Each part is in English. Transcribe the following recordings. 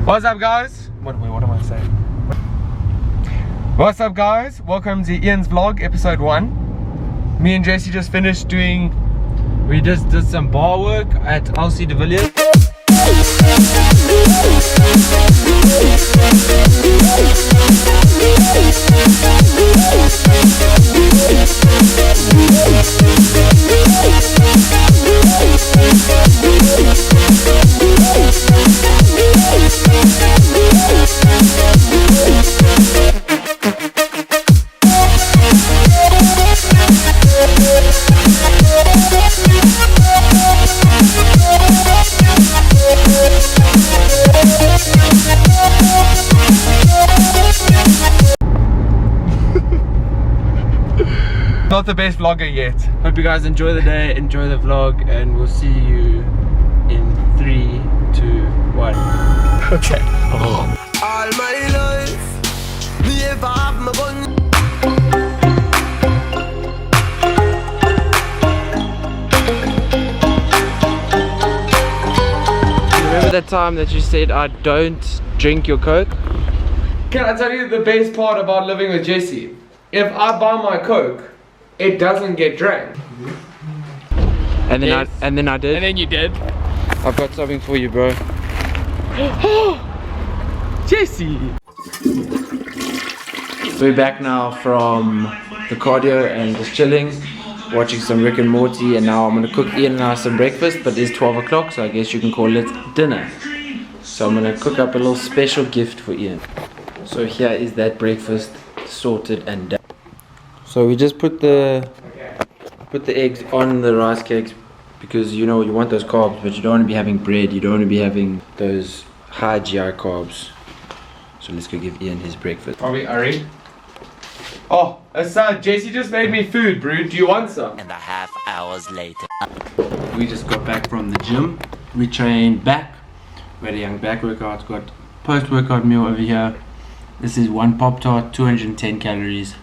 What's up, guys? What am I saying? What's up, guys? Welcome to Ian's vlog, episode 1. Me and Jesse just finished doing. We just did some bar work at LC de Villiers. Not the best vlogger yet. Hope you guys enjoy the day, enjoy the vlog, and we'll see you in 3, 2, 1. Okay. Oh. All my life, me ever have my gun. Remember that time that you said I don't drink your Coke? Can I tell you the best part about living with Jesse? If I buy my Coke, it doesn't get drank. And then yes. I did. And then you did. I've got something for you, bro. Jesse! So we're back now from the cardio and just chilling, watching some Rick and Morty, and now I'm gonna cook Ian and I some breakfast, but it's 12 o'clock, so I guess you can call it dinner. So I'm gonna cook up a little special gift for Ian. So here is that breakfast sorted and done. So we just put the eggs on the rice cakes because you know you want those carbs, but you don't want to be having bread, you don't want to be having those high GI carbs. So let's go give Ian his breakfast. Are we ready? Oh, Assad, Jesse just made me food, bro. Do you want some? And a half hours later. We just got back from the gym. We trained back. We had a young back workout. Got post-workout meal over here. This is one Pop-Tart, 210 calories.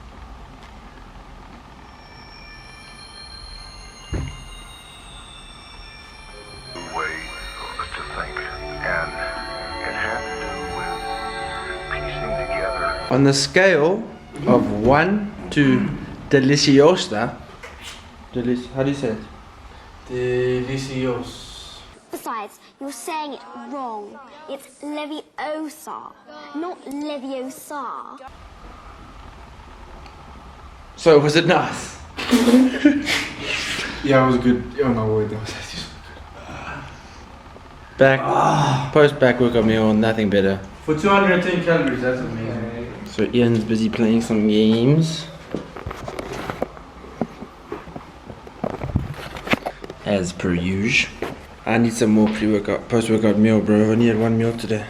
On the scale of 1 to deliciosa, how do you say it? Delicios. Besides, you're saying it wrong. It's Leviosa, not Leviosa. So was it nice? Yeah, it was good. Oh my word, that was actually so good. Post back workout meal, nothing better. For 210 calories, that's amazing. So Ian's busy playing some games. As per usual. I need some more pre-workout, post-workout meal, bro. I only had one meal today.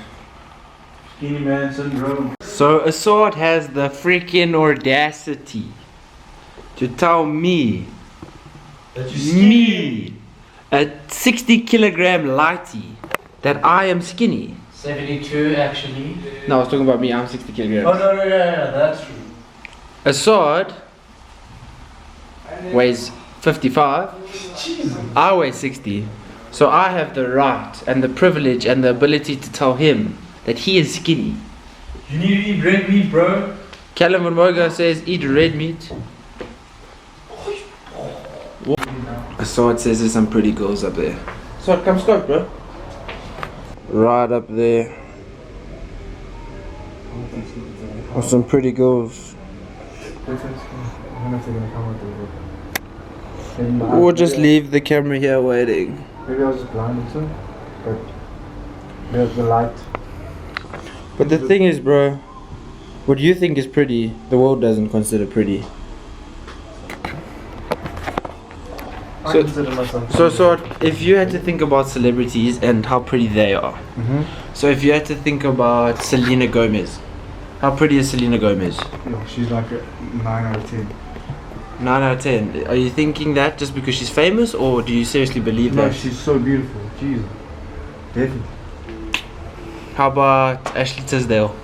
Skinny man syndrome. So Assad has the freaking audacity to tell me, a 60 kilogram lighty, that I am skinny. 72 actually. No, I was talking about me. I'm 60 kilograms. Oh no, yeah, that's true. Assad weighs 55. I weigh 60. So I have the right and the privilege and the ability to tell him that he is skinny. You need to eat red meat, bro. Callum Van Moga says eat red meat. Assad says there's some pretty girls up there. Assad, come scope, bro. Right up there. Or some pretty girls. Or just leave the camera here waiting. Maybe I was just blinded too. But there's the light. But the thing is, bro, what you think is pretty, the world doesn't consider pretty. So if you had to think about celebrities and how pretty they are, so if you had to think about Selena Gomez, how pretty is Selena Gomez? Yo, she's like a 9 out of 10. 9 out of 10. Are you thinking that just because she's famous, or do you seriously believe that? No, she's so beautiful. Jesus. Definitely. How about Ashley Tisdale?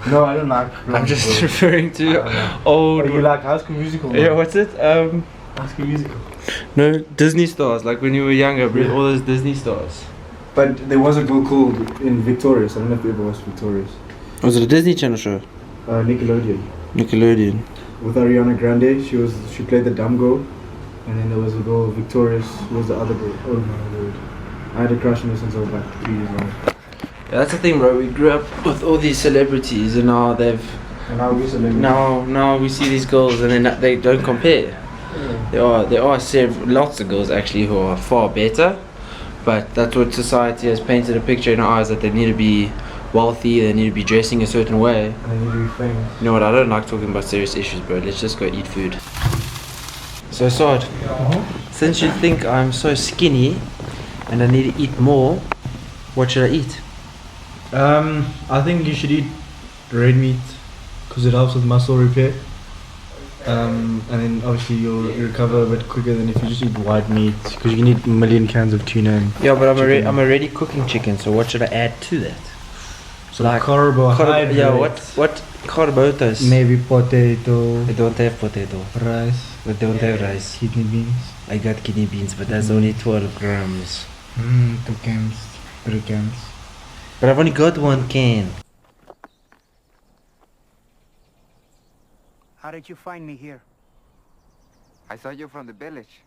No, I don't like. I'm just referring to old. Oh, you like High School Musical? Yeah, what's it? High School Musical. No, Disney stars, like when you were younger, bro, all those Disney stars. But there was a girl called in Victorious. I don't know if you ever watched Victorious. Was it a Disney Channel show? Nickelodeon. Nickelodeon. With Ariana Grande, she played the dumb girl, and then there was a girl Victorious who was the other girl. Oh my word! I had a crush on her since I was like 3 years old. Yeah, that's the thing, bro. We grew up with all these celebrities, and now they've. And now we're celebrities. Now we see these girls, and then they don't compare. Yeah. There are lots of girls actually who are far better, but that's what society has painted a picture in our eyes, that they need to be wealthy, they need to be dressing a certain way. And they need to be famous. You know what? I don't like talking about serious issues, bro. Let's just go eat food. So Saad, since you think I'm so skinny and I need to eat more, what should I eat? I think you should eat red meat because it helps with muscle repair. And then obviously you'll recover a bit quicker than if you just eat white meat, because you can eat a million cans of tuna. And Yeah, but I'm chicken. already cooking chicken, so what should I add to that? So like carbohydrates. Yeah, what carbohydrates? Maybe potato, I don't have potato. rice, I don't have rice. kidney beans. I got kidney beans, but that's only 12 grams. 2 cans, 3 cans. But I've only got 1 can. How did you find me here? I saw you from the village.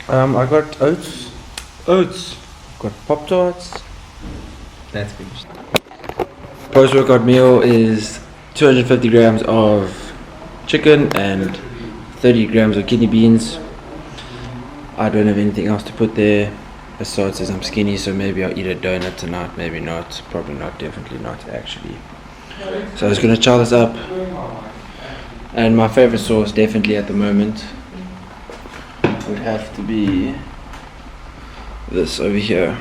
I got oats. Got Pop Tarts. That's finished. Post-workout meal is 250 grams of chicken and 30 grams of kidney beans. I don't have anything else to put there. Asad says I'm skinny, so maybe I'll eat a donut tonight, maybe not, probably not, definitely not actually. So I was gonna chow this up. And my favorite sauce definitely at the moment would have to be this over here.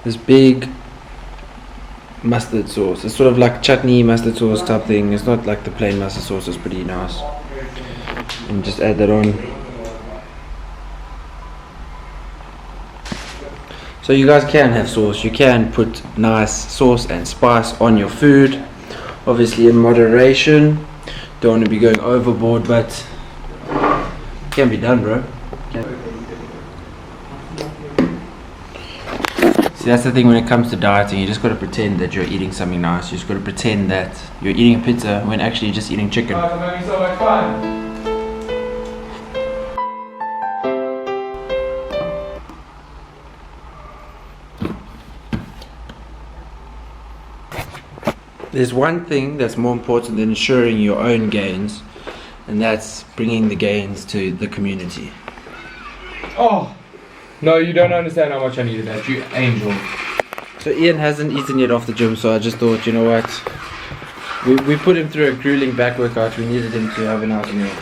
This big mustard sauce. It's sort of like chutney mustard sauce type thing. It's not like the plain mustard sauce, it's pretty nice. And just add that on. So you guys can have sauce. You can put nice sauce and spice on your food. Obviously in moderation. Don't want to be going overboard, but it can be done, bro. See, that's the thing when it comes to dieting. You just got to pretend that you're eating something nice. You just got to pretend that you're eating a pizza when actually you're just eating chicken. There's one thing that's more important than ensuring your own gains, and that's bringing the gains to the community. Oh, no, you don't understand how much I needed that, you angel. So Ian hasn't eaten yet off the gym, so I just thought, you know what, we put him through a grueling back workout. We needed him to have a nice meal.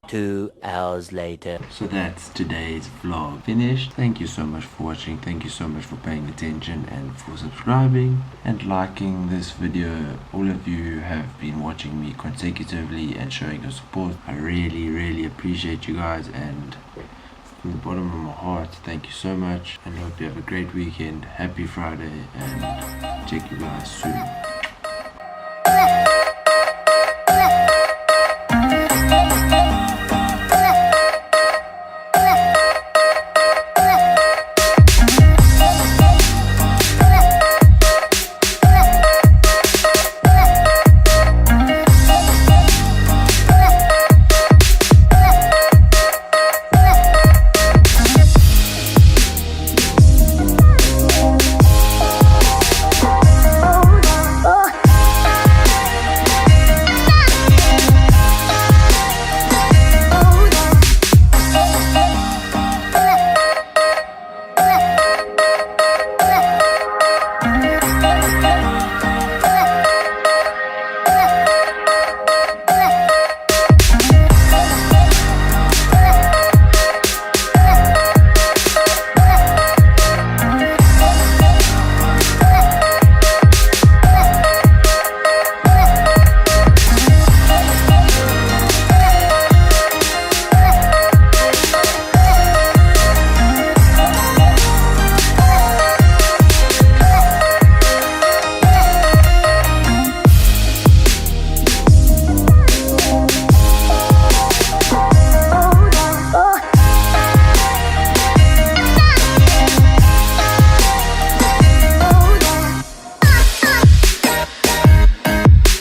2 hours later. So that's today's vlog finished. Thank you so much for watching. Thank you so much for paying attention and for subscribing and liking this video. All of you have been watching me consecutively and showing your support. I really appreciate you guys, and from the bottom of my heart, thank you so much, and hope you have a great weekend. Happy Friday, and check you guys soon.